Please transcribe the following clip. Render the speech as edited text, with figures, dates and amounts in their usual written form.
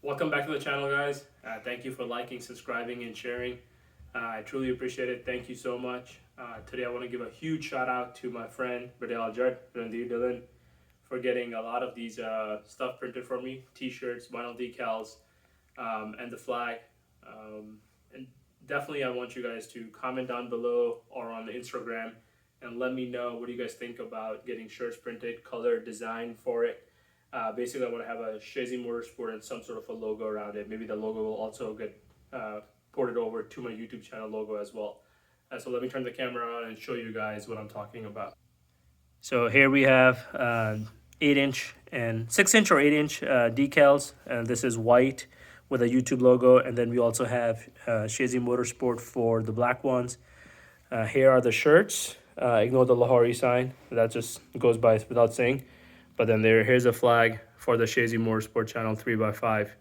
Welcome back to the channel, guys. Thank you for liking, subscribing, and sharing. I truly appreciate it. Thank you so much. Today I want to give a huge shout out to my friend Randir Dylan for getting a lot of these stuff printed for me: t-shirts, vinyl decals, and the flag. And definitely I want you guys to comment down below or on the Instagram and let me know what do you guys think about getting shirts printed, color, design for it. Basically, I want to have a Shezimotorsport and some sort of a logo around it. Maybe the logo will also get ported over to my YouTube channel logo as well. So let me turn the camera on and show you guys what I'm talking about. So here we have 8-inch and 6-inch or 8-inch decals. And this is white with a YouTube logo. And then we also have Shezimotorsport for the black ones. Here are the shirts. Ignore the Lahori sign. That just goes by without saying. But then here's a flag for the Shezimotorsport channel 3x5.